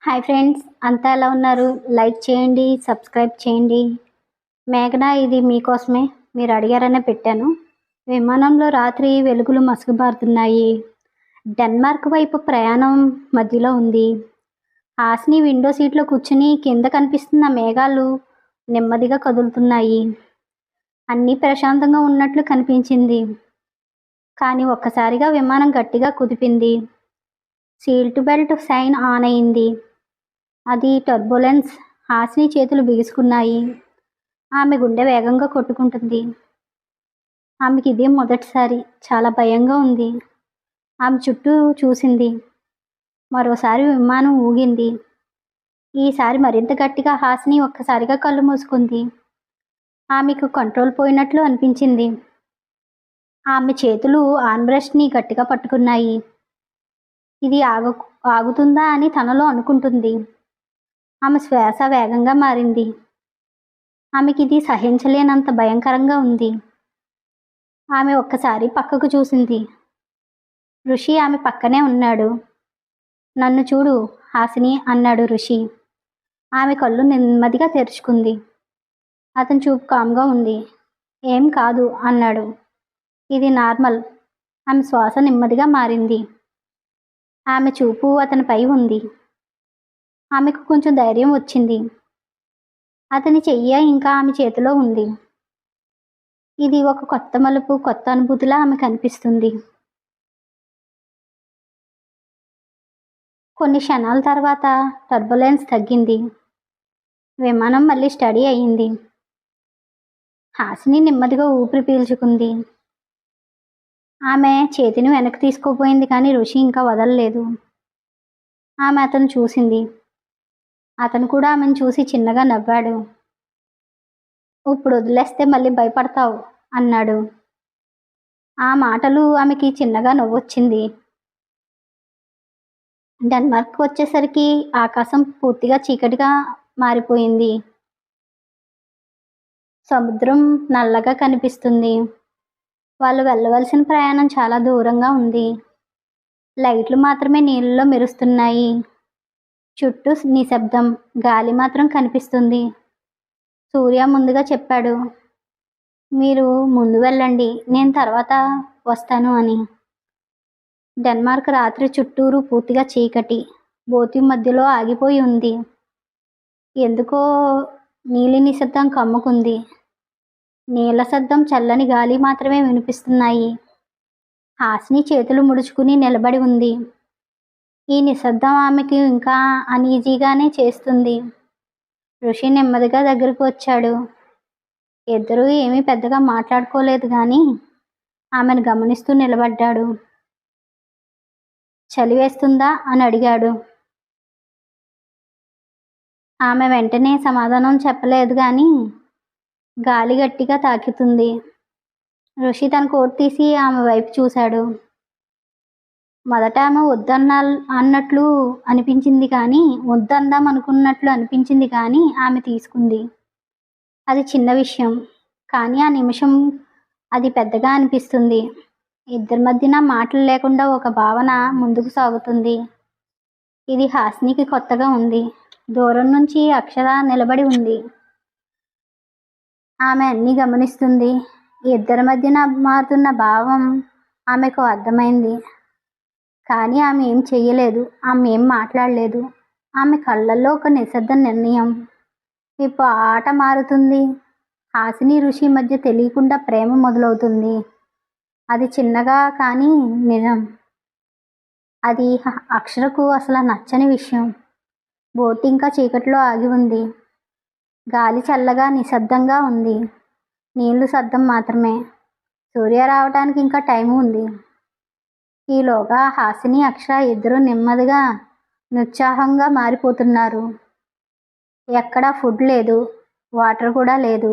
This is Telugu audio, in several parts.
హాయ్ ఫ్రెండ్స్, అంతా ఎలా ఉన్నారు? లైక్ చేయండి, సబ్స్క్రైబ్ చేయండి. మేఘన, ఇది మీకోసమే, మీరు అడిగారనే పెట్టాను. విమానంలో రాత్రి వెలుగులు మసకబారుతున్నాయి. డెన్మార్క్ వైపు ప్రయాణం మధ్యలో ఉంది. హాసిని విండో సీట్లో కూర్చుని కింద కనిపిస్తున్న మేఘాలు నెమ్మదిగా కదులుతున్నాయి. అన్నీ ప్రశాంతంగా ఉన్నట్లు కనిపించింది. కానీ ఒక్కసారిగా విమానం గట్టిగా కుదిపింది. సీట్ బెల్ట్ సైన్ ఆన్ అయింది. అది టర్బులెన్స్. హాసిని చేతులు బిగుసుకున్నాయి. ఆమె గుండె వేగంగా కొట్టుకుంటుంది. ఆమెకి ఇదే మొదటిసారి. చాలా భయంగా ఉంది. ఆమె చుట్టూ చూసింది. మరోసారి విమానం ఊగింది. ఈసారి మరింత గట్టిగా. హాసిని ఒక్కసారిగా కళ్ళు మూసుకుంది. ఆమెకు కంట్రోల్ పోయినట్లు అనిపించింది. ఆమె చేతులు ఆర్మ్రెస్ట్ని గట్టిగా పట్టుకున్నాయి. ఇది ఆగుతుందా అని తనలో అనుకుంటుంది. ఆమె శ్వాస వేగంగా మారింది. ఆమెకి ఇది సహించలేనంత భయంకరంగా ఉంది. ఆమె ఒక్కసారి పక్కకు చూసింది. ఋషి ఆమె పక్కనే ఉన్నాడు. నన్ను చూడు హాసిని, అన్నాడు ఋషి. ఆమె కళ్ళు నెమ్మదిగా తెరుచుకుంది. అతని చూపు కామ్గా ఉంది. ఏం కాదు అన్నాడు. ఇది నార్మల్. ఆమె శ్వాస నెమ్మదిగా మారింది. ఆమె చూపు అతనిపై ఉంది. ఆమెకు కొంచెం ధైర్యం వచ్చింది. అతని చెయ్యి ఇంకా ఆమె చేతిలో ఉంది. ఇది ఒక కొత్త మలుపు, కొత్త అనుభూతిలా ఆమె కనిపిస్తుంది. కొన్ని క్షణాల తర్వాత టర్బులెన్స్ తగ్గింది. విమానం మళ్ళీ స్టడీ అయింది. హాసిని నెమ్మదిగా ఊపిరి పీల్చుకుంది. ఆమె చేతిని వెనక్కి తీసుకోపోయింది, కానీ ఋషి ఇంకా వదలలేదు. ఆమె అతను చూసింది. అతను కూడా ఆమెను చూసి చిన్నగా నవ్వాడు. ఇప్పుడు వదిలేస్తే మళ్ళీ భయపడతావు అన్నాడు. ఆ మాటలు ఆమెకి చిన్నగా నవ్వొచ్చింది. డెన్మార్క్ వచ్చేసరికి ఆకాశం పూర్తిగా చీకటిగా మారిపోయింది. సముద్రం నల్లగా కనిపిస్తుంది. వాళ్ళు వెళ్ళవలసిన ప్రయాణం చాలా దూరంగా ఉంది. లైట్లు మాత్రమే నీళ్ళలో మెరుస్తున్నాయి. చుట్టూ నిశ్శబ్దం. గాలి మాత్రం కనిపిస్తుంది. సూర్య ముందుగా చెప్పాడు, మీరు ముందు వెళ్ళండి, నేను తర్వాత వస్తాను అని. డెన్మార్క్ రాత్రి చుట్టూరు పూర్తిగా చీకటి. బోతి మధ్యలో ఆగిపోయి ఉంది. ఎందుకో నీలి నిశ్శబ్దం కమ్ముకుంది. నీళ్ల శబ్దం, చల్లని గాలి మాత్రమే వినిపిస్తున్నాయి. హాసిని చేతులు ముడుచుకుని నిలబడి ఉంది. ఈ నిశ్శబ్దం ఆమెకి ఇంకా అనీజీగానే చేస్తుంది. ఋషి నెమ్మదిగా దగ్గరకు వచ్చాడు. ఇద్దరూ ఏమీ పెద్దగా మాట్లాడుకోలేదు, కానీ ఆమెను గమనిస్తూ నిలబడ్డాడు. చలి వేస్తుందా అని అడిగాడు. ఆమె వెంటనే సమాధానం చెప్పలేదు, కానీ గాలి గట్టిగా తాకుతుంది. ఋషి తన కోట్ తీసి ఆమె వైపు చూశాడు. మొదట ఆమె అన్నట్లు అనిపించింది, కానీ వద్దందాం అనుకున్నట్లు అనిపించింది, కానీ ఆమె తీసుకుంది. అది చిన్న విషయం, కానీ ఆ నిమిషం అది పెద్దగా అనిపిస్తుంది. ఇద్దరి మధ్యన మాటలు లేకుండా ఒక భావన ముందుకు సాగుతుంది. ఇది హాసినికి కొత్తగా ఉంది. దూరం నుంచి అక్షర నిలబడి ఉంది. ఆమె అన్నీ గమనిస్తుంది. ఇద్దరి మధ్యన మారుతున్న భావం ఆమెకు అర్థమైంది. కానీ ఆమె ఏం చెయ్యలేదు. ఆమె ఏం మాట్లాడలేదు. ఆమె కళ్ళల్లో ఒక నిశ్శబ్ద నిర్ణయం. ఇప్పుడు ఆట మారుతుంది. హాసిని ఋషి మధ్య తెలియకుండా ప్రేమ మొదలవుతుంది. అది చిన్నగా కానీ నిజం. అది అక్షరకు అసలు నచ్చని విషయం. బోట్ ఇంకా చీకట్లో ఆగి ఉంది. గాలి చల్లగా నిశ్శబ్దంగా ఉంది. నీళ్లు శబ్దం మాత్రమే. సూర్య రావడానికి ఇంకా టైం ఉంది. ఈలోగా హాసిని, అక్షర ఇద్దరు నెమ్మదిగా నిరుత్సాహంగా మారిపోతున్నారు. ఎక్కడా ఫుడ్ లేదు, వాటర్ కూడా లేదు.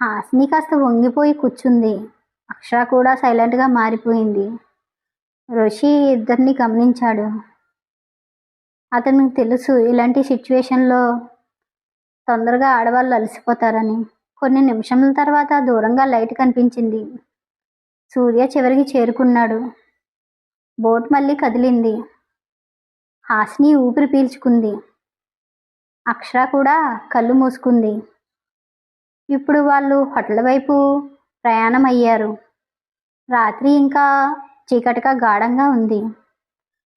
హాసిని కాస్త వంగిపోయి కూర్చుంది. అక్షర కూడా సైలెంట్గా మారిపోయింది. ఋషి ఇద్దరిని గమనించాడు. అతనికి తెలుసు ఇలాంటి సిచ్యువేషన్లో తొందరగా ఆడవాళ్ళు అలసిపోతారని. కొన్ని నిమిషాల తర్వాత దూరంగా లైట్ కనిపించింది. సూర్య చివరికి చేరుకున్నాడు. బోట్ మళ్ళీ కదిలింది. హాసిని ఊపిరి పీల్చుకుంది. అక్షర కూడా కళ్ళు మూసుకుంది. ఇప్పుడు వాళ్ళు హోటల్ వైపు ప్రయాణం అయ్యారు. రాత్రి ఇంకా చీకటిగా గాఢంగా ఉంది.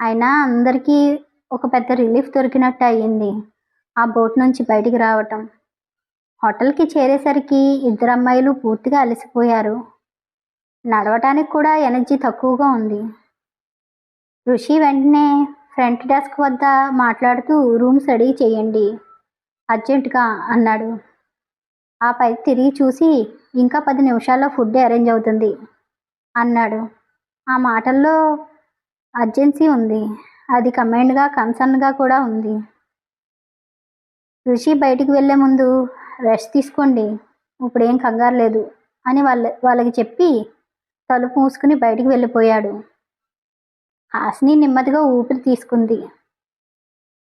అయినా అందరికీ ఒక పెద్ద రిలీఫ్ దొరికినట్టు అయ్యింది ఆ బోట్ నుంచి బయటికి రావటం. హోటల్కి చేరేసరికి ఇద్దరు అమ్మాయిలు పూర్తిగా అలసిపోయారు. నడవటానికి కూడా ఎనర్జీ తక్కువగా ఉంది. ఋషి వెంటనే ఫ్రంట్ డెస్క్ వద్ద మాట్లాడుతూ రూమ్స్ రెడీ చేయండి అర్జెంటుగా అన్నాడు. ఆ పై తిరిగి చూసి ఇంకా 10 నిమిషాల్లో ఫుడ్ అరేంజ్ అవుతుంది అన్నాడు. ఆ మాటల్లో అర్జెన్సీ ఉంది. అది కమాండ్గా కన్సర్న్గా కూడా ఉంది. ఋషి బయటికి వెళ్లే ముందు రెస్ట్ తీసుకోండి, ఇప్పుడేం కంగారు లేదు అని వాళ్ళకి చెప్పి తలుపు మూసుకుని బయటికి వెళ్ళిపోయాడు. హాసిని నెమ్మదిగా ఊపిరి తీసుకుంది.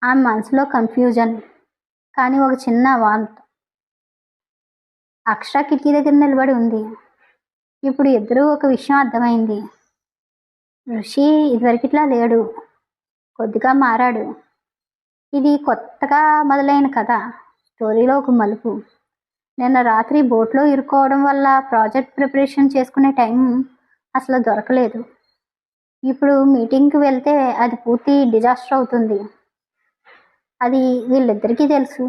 ఆమె మనసులో కన్ఫ్యూజన్, కానీ ఒక చిన్న వాంత్. అక్షర కిటికీ దగ్గర నిలబడి ఉంది. ఇప్పుడు ఇద్దరూ ఒక విషయం అర్థమైంది. ఋషి ఇదివరకిట్లా లేడు, కొద్దిగా మారాడు. ఇది కొత్తగా మొదలైన కథ, స్టోరీలో ఒక మలుపు. నిన్న రాత్రి బోట్లో ఇరుక్కోవడం వల్ల ప్రాజెక్ట్ ప్రిపరేషన్ చేసుకునే టైం అసలు దొరకలేదు. ఇప్పుడు మీటింగ్కి వెళ్తే అది పూర్తి డిజాస్టర్ అవుతుంది. అది వీళ్ళిద్దరికీ తెలుసు.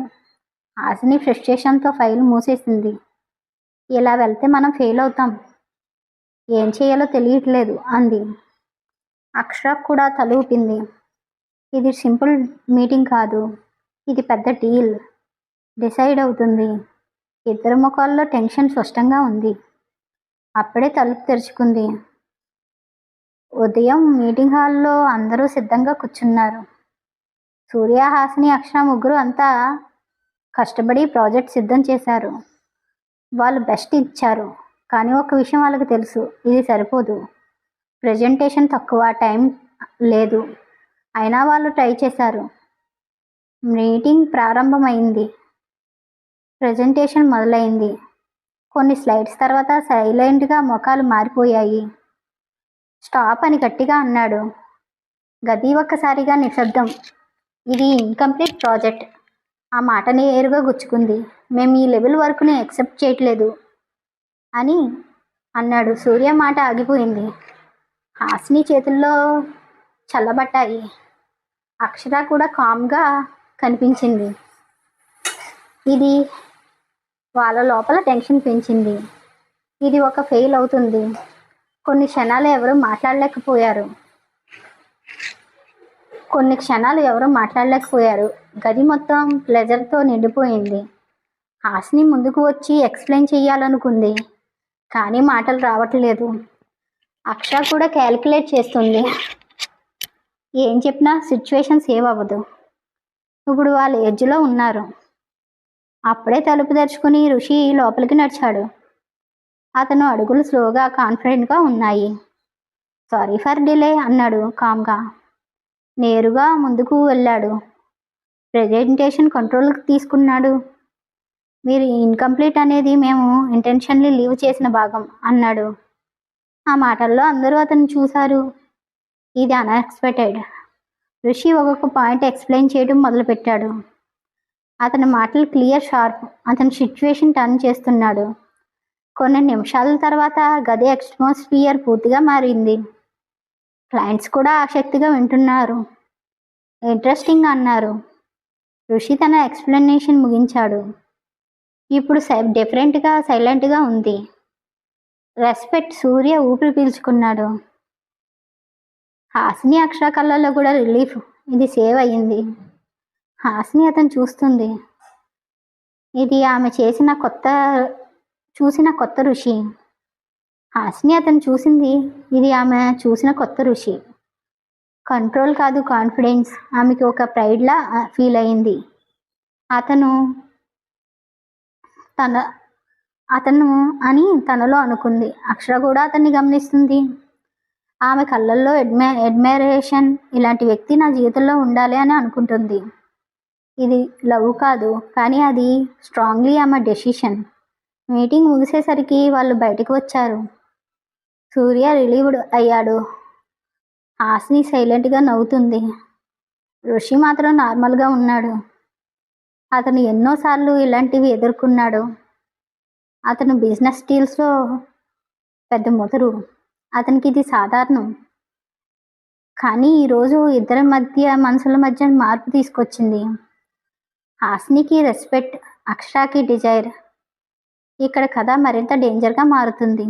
హాసిని ఫ్రస్ట్రేషన్తో ఫైల్ మూసేసింది. ఇలా వెళ్తే మనం ఫెయిల్ అవుతాం, ఏం చేయాలో తెలియట్లేదు అంది. అక్షర కూడా తల ఊపింది. ఇది సింపుల్ మీటింగ్ కాదు, ఇది పెద్ద డీల్ డిసైడ్ అవుతుంది. ఇద్దరు ముఖాల్లో టెన్షన్ స్పష్టంగా ఉంది. అప్పుడే తలుపు తెరుచుకుంది. ఉదయం మీటింగ్ హాల్లో అందరూ సిద్ధంగా కూర్చున్నారు. సూర్య, హాసిని, అక్షర ముగ్గురు అంతా కష్టపడి ప్రాజెక్ట్ సిద్ధం చేశారు. వాళ్ళు బెస్ట్ ఇచ్చారు. కానీ ఒక విషయం వాళ్ళకి తెలుసు, ఇది సరిపోదు. ప్రెజెంటేషన్ తక్కువ, టైం లేదు. అయినా వాళ్ళు ట్రై చేశారు. మీటింగ్ ప్రారంభమైంది. ప్రెజెంటేషన్ మొదలైంది. కొన్ని స్లైడ్స్ తర్వాత సైలెంట్గా ముఖాలు మారిపోయాయి. స్టాప్ అని గట్టిగా అన్నాడు. గది ఒక్కసారిగా నిశ్శబ్దం. ఇది ఇన్కంప్లీట్ ప్రాజెక్ట్. ఆ మాట నేరుగా గుచ్చుకుంది. మేము ఈ లెవెల్ వర్క్ని యాక్సెప్ట్ చేయట్లేదు అని అన్నాడు. సూర్య మాట ఆగిపోయింది. హాసిని చేతుల్లో చల్లబట్టాయి. అక్షర కూడా కామ్గా కనిపించింది. ఇది వాళ్ళ లోపల టెన్షన్ పెంచింది. ఇది ఒక ఫెయిల్ అవుతుంది. కొన్ని క్షణాలు ఎవరు మాట్లాడలేకపోయారు. గది మొత్తం ప్లెజర్తో నిండిపోయింది. హాసిని ముందుకు వచ్చి ఎక్స్ప్లెయిన్ చేయాలనుకుంది, కానీ మాటలు రావట్లేదు. అక్షర కూడా క్యాలిక్యులేట్ చేస్తుంది. ఏం చెప్పినా సిచ్యువేషన్ సేవ్ అవ్వదు. ఇప్పుడు వాళ్ళు ఎడ్జ్లో ఉన్నారు. అప్పుడే తలుపు తెరుచుకుని ఋషి లోపలికి నడిచాడు. అతను అడుగులు స్లోగా, కాన్ఫిడెంట్గా ఉన్నాయి. సారీ ఫర్ డిలే అన్నాడు కామ్గా. నేరుగా ముందుకు వెళ్ళాడు. ప్రెజెంటేషన్ కంట్రోల్కి తీసుకున్నాడు. మీరు ఇన్కంప్లీట్ అనేది మేము ఇంటెన్షన్లీ లీవ్ చేసిన భాగం అన్నాడు. ఆ మాటల్లో అందరూ అతను చూశారు. ఇది అన్ఎక్స్పెక్టెడ్. ఋషి ఒక్కొక్క పాయింట్ ఎక్స్ప్లెయిన్ చేయడం మొదలుపెట్టాడు. అతని మాటలు క్లియర్, షార్ప్. అతని సిచ్యువేషన్ టర్న్ చేస్తున్నాడు. కొన్ని నిమిషాల తర్వాత గది అట్మాస్ఫియర్ పూర్తిగా మారింది. క్లయింట్స్ కూడా ఆసక్తిగా వింటున్నారు. ఇంట్రెస్టింగ్ అన్నారు. ఋషి తన ఎక్స్ప్లెనేషన్ ముగించాడు. ఇప్పుడు డిఫరెంట్గా, సైలెంట్గా ఉంది. రెస్పెక్ట్. సూర్య ఊపిరి పీల్చుకున్నాడు. హాసిని, అక్షర కళ్ళల్లో కూడా రిలీఫ్. ఇది సేవ్ అయ్యింది. హాసిని అతను చూస్తుంది. ఇది ఆమె చూసిన కొత్త ఋషి. హాసిని అతను చూసింది. ఇది ఆమె చూసిన కొత్త ఋషి. కంట్రోల్ కాదు, కాన్ఫిడెన్స్. ఆమెకి ఒక ప్రైడ్లా ఫీల్ అయింది. అతను అని తనలో అనుకుంది. అక్షర కూడా అతన్ని గమనిస్తుంది. ఆమె కళ్ళల్లో అడ్మైరేషన్. ఇలాంటి వ్యక్తి నా జీవితంలో ఉండాలి అని అనుకుంటుంది. ఇది లవ్ కాదు, కానీ అది స్ట్రాంగ్లీ ఆమె డెసిషన్. మీటింగ్ ముగిసేసరికి వాళ్ళు బయటకు వచ్చారు. సూర్య రిలీవ్డ్ అయ్యాడు. హాసిని సైలెంట్గా నవ్వుతుంది. ఋషి మాత్రం నార్మల్గా ఉన్నాడు. అతను ఎన్నోసార్లు ఇలాంటివి ఎదుర్కొన్నాడు. అతను బిజినెస్ డీల్స్లో పెద్ద మొదలు. అతనికి ఇది సాధారణం. కానీ ఈరోజు ఇద్దరి మనసుల మధ్య మార్పు తీసుకొచ్చింది. హాస్నికి రెస్పెక్ట్, అక్షరాకి డిజైర్. ఇక్కడ కథ మరింత డేంజర్గా మారుతుంది.